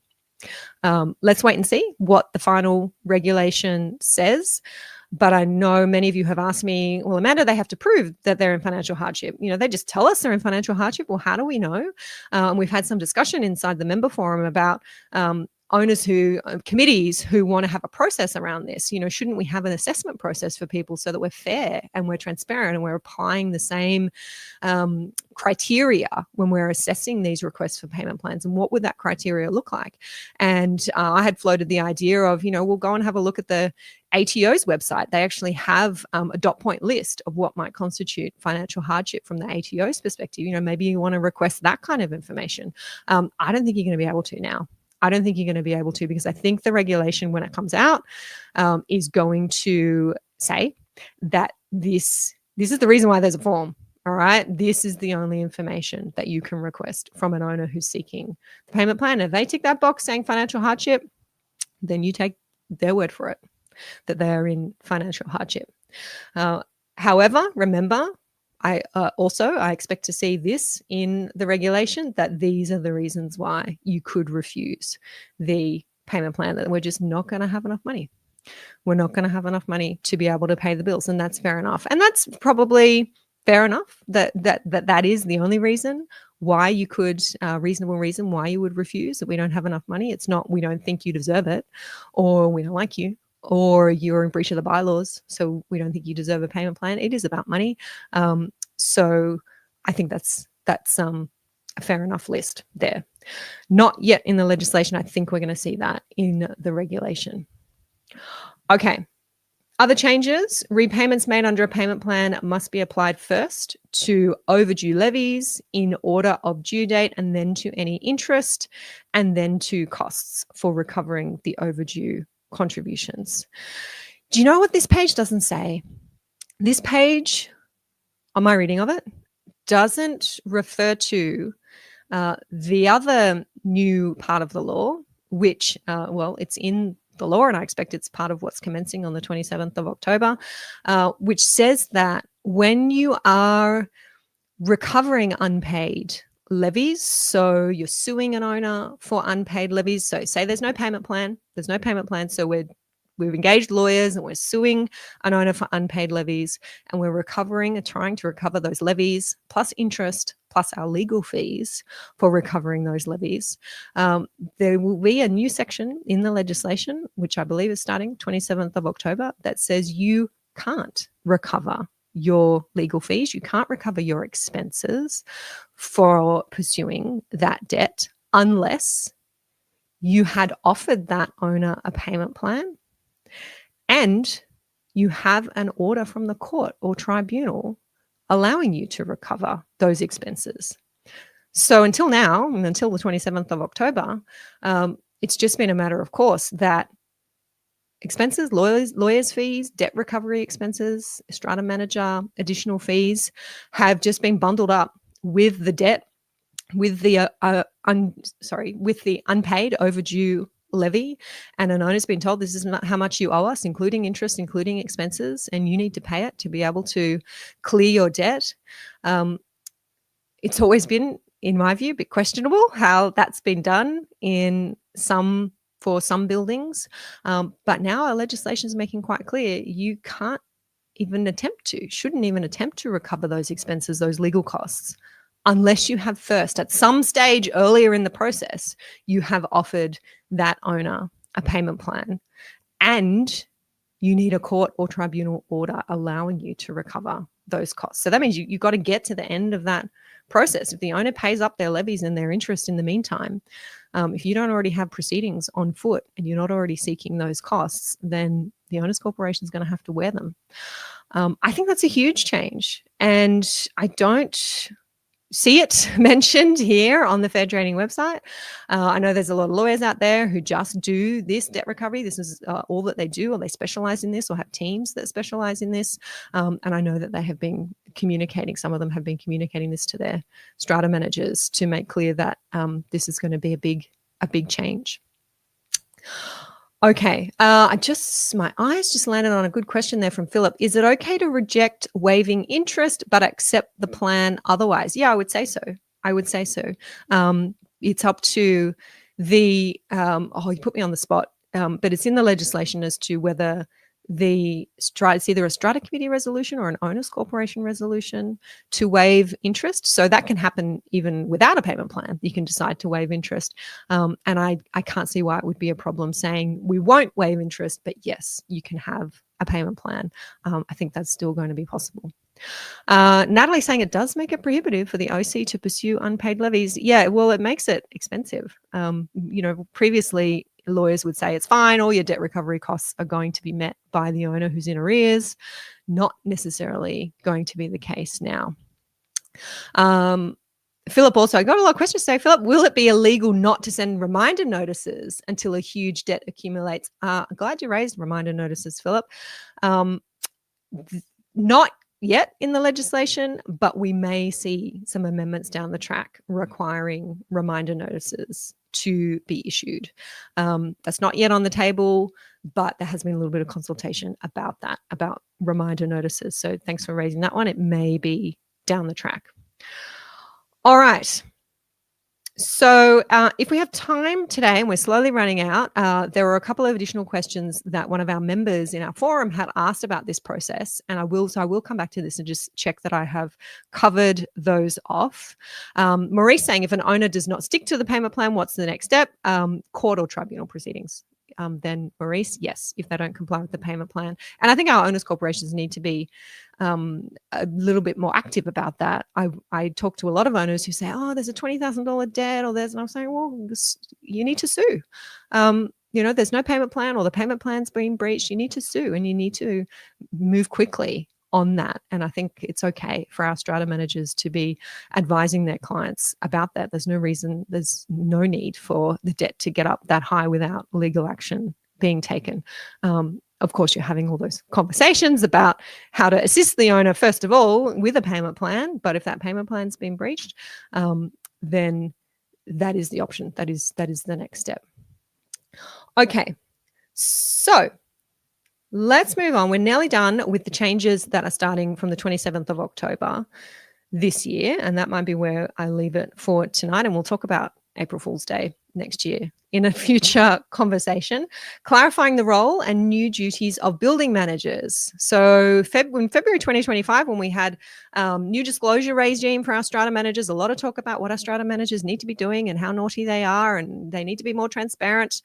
Let's wait and see what the final regulation says. But I know many of you have asked me, well, Amanda, they have to prove that they're in financial hardship. They just tell us they're in financial hardship. Well, how do we know? We've had some discussion inside the member forum about committees who want to have a process around this. Shouldn't we have an assessment process for people so that we're fair and we're transparent and we're applying the same criteria when we're assessing these requests for payment plans? And what would that criteria look like? And I had floated the idea of, we'll go and have a look at the ATO's website. They actually have a dot point list of what might constitute financial hardship from the ATO's perspective. Maybe you want to request that kind of information. I don't think you're going to be able to now. I don't think you're going to be able to, because I think the regulation, when it comes out, is going to say that this is the reason why there's a form. All right. This is the only information that you can request from an owner who's seeking the payment plan. If they tick that box saying financial hardship, then you take their word for it that they are in financial hardship. However, remember, I expect to see this in the regulation, that these are the reasons why you could refuse the payment plan, that we're just not going to have enough money. We're not going to have enough money to be able to pay the bills. And that's fair enough. And that's probably fair enough that is the only reason why you could, reasonable reason why you would refuse, that we don't have enough money. It's not, we don't think you deserve it, or we don't like you, or you're in breach of the bylaws, so we don't think you deserve a payment plan. It is about money. So I think that's a fair enough list there. Not yet in the legislation. I think we're going to see that in the regulation. Okay. Other changes: repayments made under a payment plan must be applied first to overdue levies in order of due date, and then to any interest, and then to costs for recovering the overdue contributions. Do you know what this page doesn't say? This page, on my reading of it, doesn't refer to the other new part of the law, which, it's in the law, and I expect it's part of what's commencing on the 27th of October, which says that when you are recovering unpaid levies, so you're suing an owner for unpaid levies, so say there's no payment plan, so we've engaged lawyers and we're suing an owner for unpaid levies, and we're trying to recover those levies plus interest plus our legal fees for recovering those levies. There will be a new section in the legislation, which I believe is starting 27th of October, that says you can't recover your legal fees. You can't recover your expenses for pursuing that debt unless you had offered that owner a payment plan and you have an order from the court or tribunal allowing you to recover those expenses. So until now, and until the 27th of October, it's just been a matter of course that expenses, lawyers' fees, debt recovery expenses, strata manager, additional fees have just been bundled up with the debt, with the unpaid overdue levy, and an owner's been told this is how much you owe us, including interest, including expenses, and you need to pay it to be able to clear your debt. It's always been, in my view, a bit questionable how that's been done for some buildings. But now our legislation is making quite clear you shouldn't even attempt to recover those expenses, those legal costs, unless you have first, at some stage earlier in the process, you have offered that owner a payment plan and you need a court or tribunal order allowing you to recover those costs. So that means you've got to get to the end of that process. If the owner pays up their levies and their interest in the meantime, if you don't already have proceedings on foot and you're not already seeking those costs, then the owner's corporation is going to have to wear them. I think that's a huge change. And I don't see it mentioned here on the Fair Trading website. I know there's a lot of lawyers out there who just do this debt recovery. This is all that they do, or they specialize in this, or have teams that specialize in this. And I know that they have been communicating, some of them have been communicating this to their strata managers to make clear that this is going to be a big change. Okay, my eyes just landed on a good question there from Philip. Is it okay to reject waiving interest but accept the plan otherwise? Yeah, I would say so. It's up to the, you put me on the spot, but it's in the legislation as to whether it's either a strata committee resolution or an owners corporation resolution to waive interest. So that can happen even without a payment plan. You can decide to waive interest. And I can't see why it would be a problem saying we won't waive interest, but yes, you can have a payment plan. I think that's still going to be possible. Natalie saying it does make it prohibitive for the OC to pursue unpaid levies. Yeah, well, it makes it expensive. Previously, lawyers would say it's fine, all your debt recovery costs are going to be met by the owner who's in arrears. Not necessarily going to be the case now. Philip also, I got a lot of questions today. Philip, will it be illegal not to send reminder notices until a huge debt accumulates? I'm glad you raised reminder notices, Philip. Not yet in the legislation, but we may see some amendments down the track requiring reminder notices to be issued. That's not yet on the table, but there has been a little bit of consultation about that, about reminder notices. So thanks for raising that one. It may be down the track. All right. So if we have time today, and we're slowly running out, there were a couple of additional questions that one of our members in our forum had asked about this process. And I will come back to this and just check that I have covered those off. Maurice saying, if an owner does not stick to the payment plan, what's the next step? Court or tribunal proceedings. Then Maurice, yes, if they don't comply with the payment plan. And I think our owners corporations need to be a little bit more active about that. I talk to a lot of owners who say, oh, there's a $20,000 debt, or and I'm saying, well, you need to sue. There's no payment plan, or the payment plan's been breached. You need to sue, and you need to move quickly on that. And I think it's okay for our strata managers to be advising their clients about that. There's no need for the debt to get up that high without legal action being taken. Of course, you're having all those conversations about how to assist the owner, first of all, with a payment plan. But if that payment plan's been breached, then that is the option. That is the next step. Okay, so let's move on. We're nearly done with the changes that are starting from the 27th of October this year, and that might be where I leave it for tonight, and we'll talk about April Fool's Day next year in a future conversation, clarifying the role and new duties of building managers. So in February 2025, when we had new disclosure regime for our strata managers, a lot of talk about what our strata managers need to be doing and how naughty they are, and they need to be more transparent.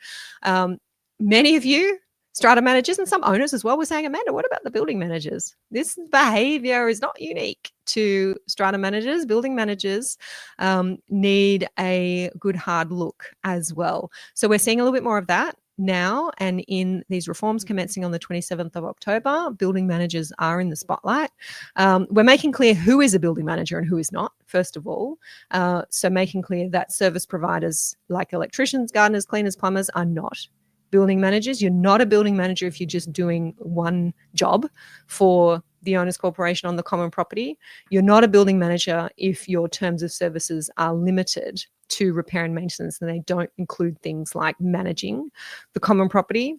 Many of you strata managers and some owners as well were saying, Amanda, what about the building managers? This behavior is not unique to strata managers. Building managers need a good hard look as well. So we're seeing a little bit more of that now, and in these reforms commencing on the 27th of October, building managers are in the spotlight. We're making clear who is a building manager and who is not, first of all. So making clear that service providers like electricians, gardeners, cleaners, plumbers are not building managers. You're not a building manager if you're just doing one job for the owners corporation on the common property. You're not a building manager if your terms of services are limited to repair and maintenance, and they don't include things like managing the common property.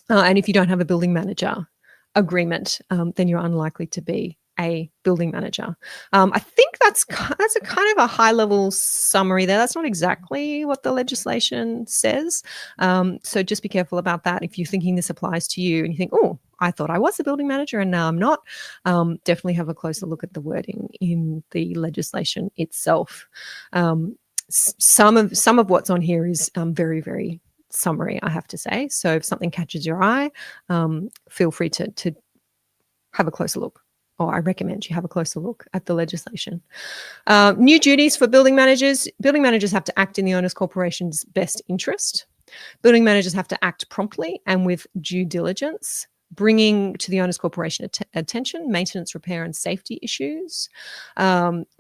And if you don't have a building manager agreement, then you're unlikely to be a building manager. I think that's a kind of a high-level summary there. That's not exactly what the legislation says. So just be careful about that. If you're thinking this applies to you and you think, oh, I thought I was a building manager and now I'm not, definitely have a closer look at the wording in the legislation itself. Some of what's on here is very, very summary, I have to say. So if something catches your eye, feel free to have a closer look, or I recommend you have a closer look at the legislation. New duties for building managers. Building managers have to act in the owner's corporation's best interest. Building managers have to act promptly and with due diligence, bringing to the owner's corporation attention maintenance, repair, and safety issues,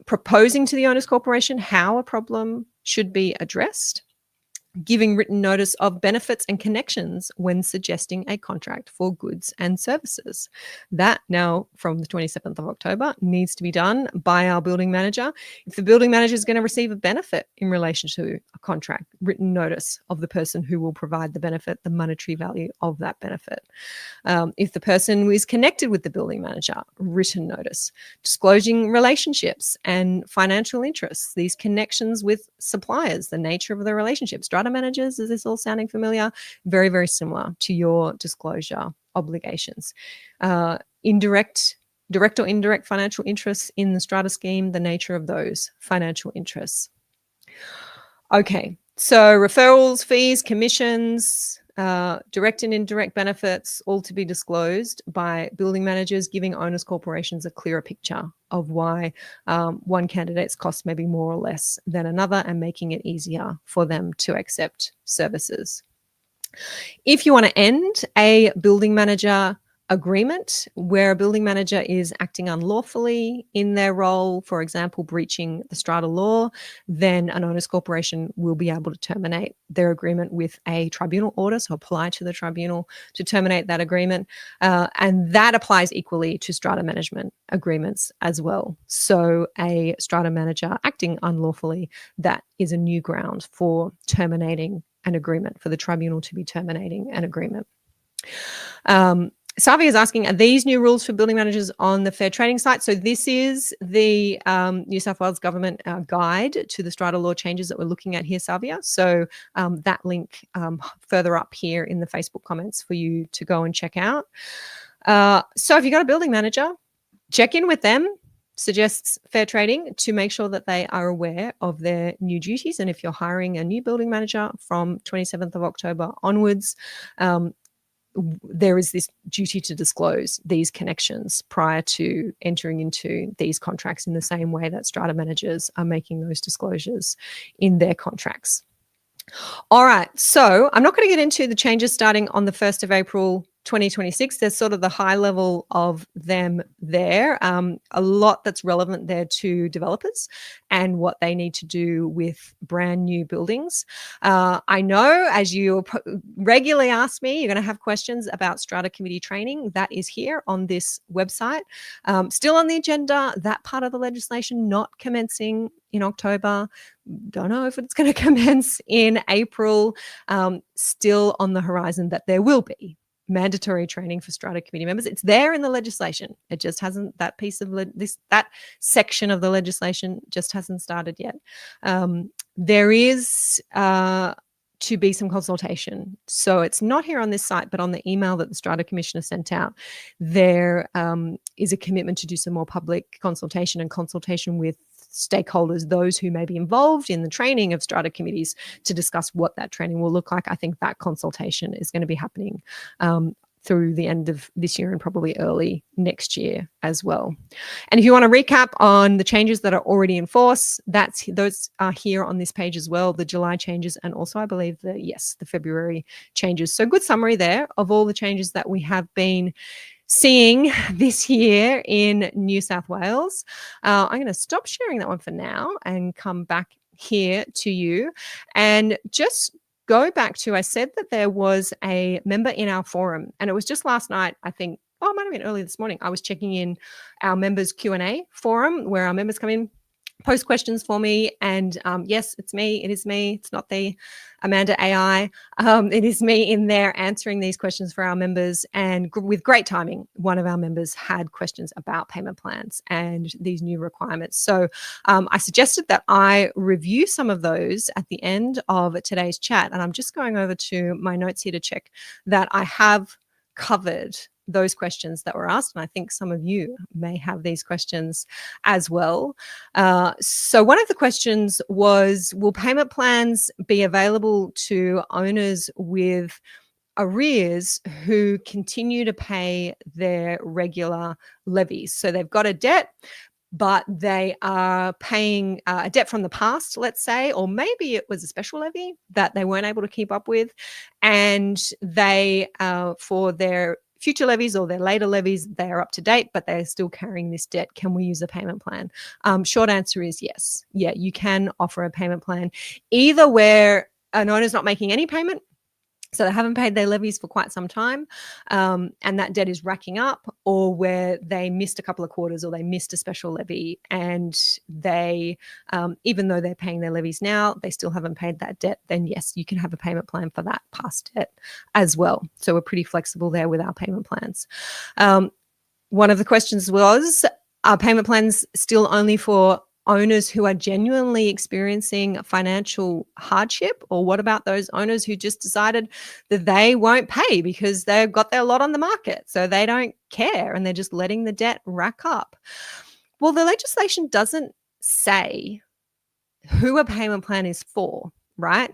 proposing to the owner's corporation how a problem should be addressed, giving written notice of benefits and connections when suggesting a contract for goods and services. That now, from the 27th of October, needs to be done by our building manager. If the building manager is going to receive a benefit in relation to a contract, written notice of the person who will provide the benefit, the monetary value of that benefit. If the person is connected with the building manager, written notice, disclosing relationships and financial interests, these connections with suppliers, the nature of the relationship. Strata managers, is this all sounding familiar? Very, very similar to your disclosure obligations. Direct or indirect financial interests in the strata scheme, the nature of those financial interests. Okay, so referrals, fees, commissions, direct and indirect benefits, all to be disclosed by building managers, giving owners corporations a clearer picture of why one candidate's cost may be more or less than another, and making it easier for them to accept services. If you want to end a building manager agreement where a building manager is acting unlawfully in their role, for example, breaching the strata law, then an owner's corporation will be able to terminate their agreement with a tribunal order, so apply to the tribunal to terminate that agreement. And that applies equally to strata management agreements as well. So a strata manager acting unlawfully, that is a new ground for terminating an agreement, for the tribunal to be terminating an agreement. Savi is asking, are these new rules for building managers on the Fair Trading site? So this is the New South Wales government guide to the strata law changes that we're looking at here, Savia. So that link further up here in the Facebook comments for you to go and check out. So if you've got a building manager, check in with them, suggests Fair Trading, to make sure that they are aware of their new duties. And if you're hiring a new building manager from 27th of October onwards, there is this duty to disclose these connections prior to entering into these contracts, in the same way that strata managers are making those disclosures in their contracts. All right, so I'm not going to get into the changes starting on the 1st of April 2026. There's sort of the high level of them there. A lot that's relevant there to developers and what they need to do with brand new buildings. I know, as you regularly ask me, you're going to have questions about strata committee training. That is here on this website. Still on the agenda, that part of the legislation not commencing in October. Don't know if it's going to commence in April. Still on the horizon that there will be mandatory training for strata committee members. It's there in the legislation. It just hasn't, that piece of that section of the legislation just hasn't started yet. There is to be some consultation. So it's not here on this site, but on the email that the Strata Commissioner sent out, there is a commitment to do some more public consultation and consultation with stakeholders, those who may be involved in the training of strata committees, to discuss what that training will look like. I think that consultation is going to be happening through the end of this year and probably early next year as well. And if you want to recap on the changes that are already in force, those are here on this page as well, the July changes, and also I believe the February changes. So good summary there of all the changes that we have been seeing this year in New South Wales. I'm going to stop sharing that one for now and come back here to you and just go back to, I said that there was a member in our forum, and it was just last night, I think, it might have been early this morning. I was checking in our members Q&A forum where our members come in post questions for me. And yes, it's me. It is me. It's not the Amanda AI. It is me in there answering these questions for our members. And with great timing, one of our members had questions about payment plans and these new requirements. So I suggested that I review some of those at the end of today's chat. And I'm just going over to my notes here to check that I have covered those questions that were asked. And I think some of you may have these questions as well. So one of the questions was, will payment plans be available to owners with arrears who continue to pay their regular levies? So they've got a debt, but they are paying a debt from the past, let's say, or maybe it was a special levy that they weren't able to keep up with. And they, for their future levies or their later levies, they are up to date, but they're still carrying this debt. Can we use a payment plan? Short answer is yes. Yeah, you can offer a payment plan, either where an owner's not making any payment, so they haven't paid their levies for quite some time, and that debt is racking up, or where they missed a couple of quarters or they missed a special levy, and they, even though they're paying their levies now, they still haven't paid that debt. Then yes, you can have a payment plan for that past debt as well. So we're pretty flexible there with our payment plans. One of the questions was, are payment plans still only for owners who are genuinely experiencing financial hardship? Or what about those owners who just decided that they won't pay because they've got their lot on the market, so they don't care and they're just letting the debt rack up? Well, the legislation doesn't say who a payment plan is for, right?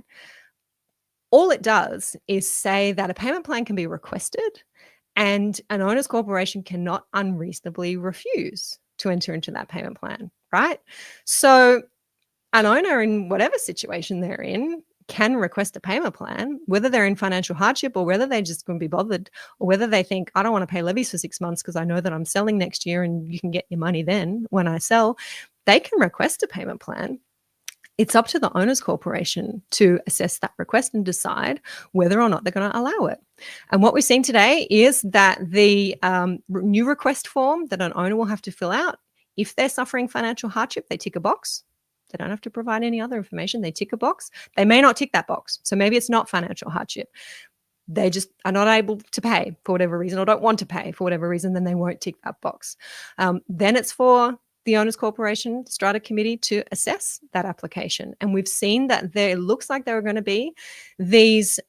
All it does is say that a payment plan can be requested and an owner's corporation cannot unreasonably refuse to enter into that payment plan, right? So an owner, in whatever situation they're in, can request a payment plan, whether they're in financial hardship or whether they just couldn't be bothered, or whether they think, I don't want to pay levies for 6 months because I know that I'm selling next year and you can get your money then when I sell. They can request a payment plan. It's up to the owner's corporation to assess that request and decide whether or not they're going to allow it. And what we've seen today is that the new request form that an owner will have to fill out, if they're suffering financial hardship, they tick a box. They don't have to provide any other information. They tick a box. They may not tick that box. So maybe it's not financial hardship. They just are not able to pay for whatever reason, or don't want to pay for whatever reason, then they won't tick that box. Then it's for the Owners Corporation Strata Committee to assess that application. And we've seen that there looks like there are going to be these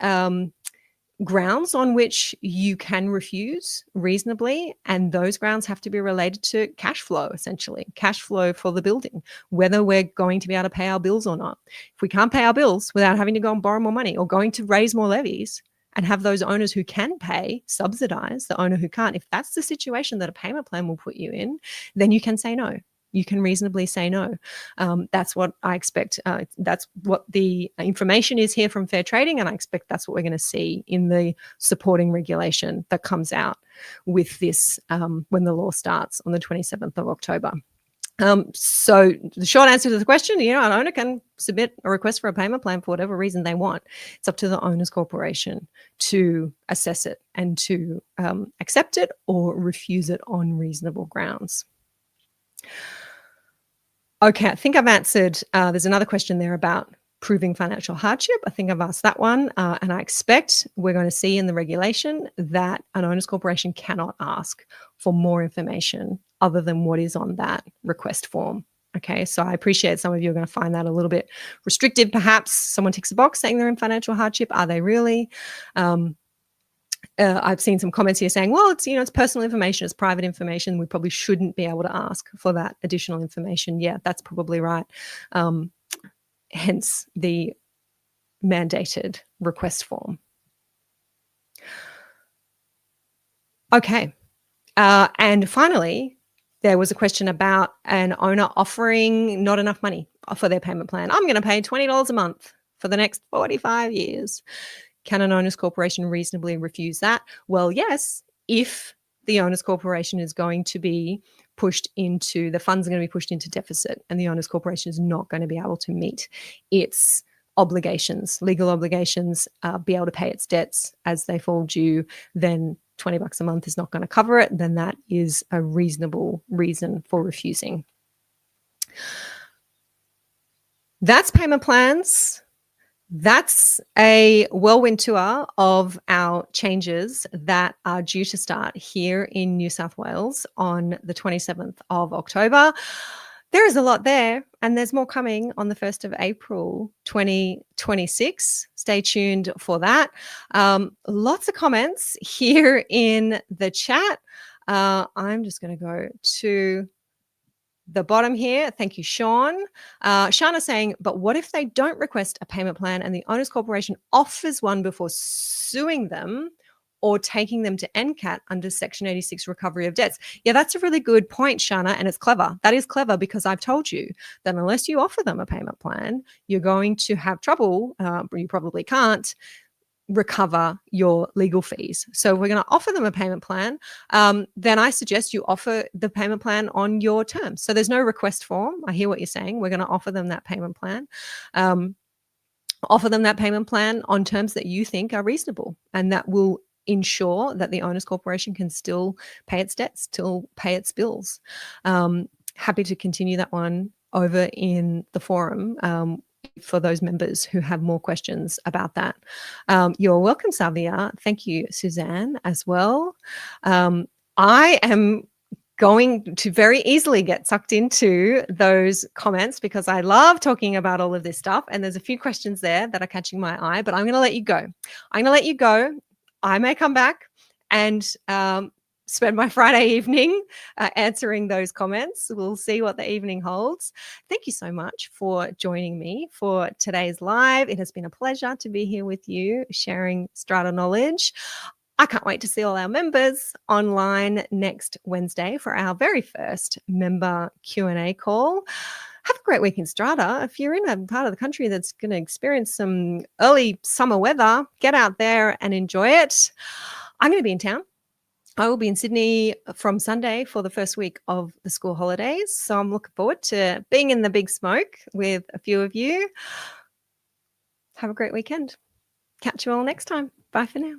grounds on which you can refuse reasonably, and those grounds have to be related to cash flow, essentially cash flow for the building, whether we're going to be able to pay our bills or not. If we can't pay our bills without having to go and borrow more money or going to raise more levies and have those owners who can pay subsidize the owner who can't, if that's the situation that a payment plan will put you in, then you can say no. You can reasonably say no. That's what I expect. That's what the information is here from Fair Trading, and I expect that's what we're going to see in the supporting regulation that comes out with this when the law starts on the 27th of October. So the short answer to the question, an owner can submit a request for a payment plan for whatever reason they want. It's up to the owner's corporation to assess it and to accept it or refuse it on reasonable grounds. Okay, I think I've answered. There's another question there about proving financial hardship. I think I've asked that one, and I expect we're going to see in the regulation that an owner's corporation cannot ask for more information other than what is on that request form. Okay, so I appreciate some of you are going to find that a little bit restrictive. Perhaps someone ticks a box saying they're in financial hardship. Are they really? I've seen some comments here saying, well, it's personal information, it's private information. We probably shouldn't be able to ask for that additional information. Yeah, that's probably right. Hence the mandated request form. Okay. And finally, there was a question about an owner offering not enough money for their payment plan. I'm going to pay $20 a month for the next 45 years. Can an owner's corporation reasonably refuse that? Well, yes, if the owner's corporation is going to be pushed into, the funds are going to be pushed into deficit, and the owner's corporation is not going to be able to meet its obligations, legal obligations, be able to pay its debts as they fall due, then $20 a month is not going to cover it. Then that is a reasonable reason for refusing. That's payment plans. That's a whirlwind tour of our changes that are due to start here in New South Wales on the 27th of October. There is a lot there, and there's more coming on the 1st of April 2026. Stay tuned for that. Lots of comments here in the chat. I'm just going to go to the bottom here. Thank you, Sean. Shana saying, but what if they don't request a payment plan and the owners corporation offers one before suing them or taking them to NCAT under Section 86 recovery of debts? Yeah, that's a really good point, Shana, and it's clever. That is clever because I've told you that unless you offer them a payment plan, you're going to have trouble, you probably can't recover your legal fees. So we're going to offer them a payment plan. Then I suggest you offer the payment plan on your terms. So there's no request form. I hear what you're saying. We're going to offer them that payment plan. Offer them that payment plan on terms that you think are reasonable, and that will ensure that the owners corporation can still pay its debts, still pay its bills. Happy to continue that one over in the forum for those members who have more questions about that. You're welcome, Savia. Thank you, Suzanne, as well. I am going to very easily get sucked into those comments because I love talking about all of this stuff. And there's a few questions there that are catching my eye, but I'm going to let you go. I'm going to let you go. I may come back and spend my Friday evening answering those comments. We'll see what the evening holds. Thank you so much for joining me for today's live. It has been a pleasure to be here with you, sharing Strata knowledge. I can't wait to see all our members online next Wednesday for our very first member Q&A call. Have a great week in Strata. If you're in a part of the country that's going to experience some early summer weather, get out there and enjoy it. I'm going to be in town. I will be in Sydney from Sunday for the first week of the school holidays. So I'm looking forward to being in the big smoke with a few of you. Have a great weekend. Catch you all next time. Bye for now.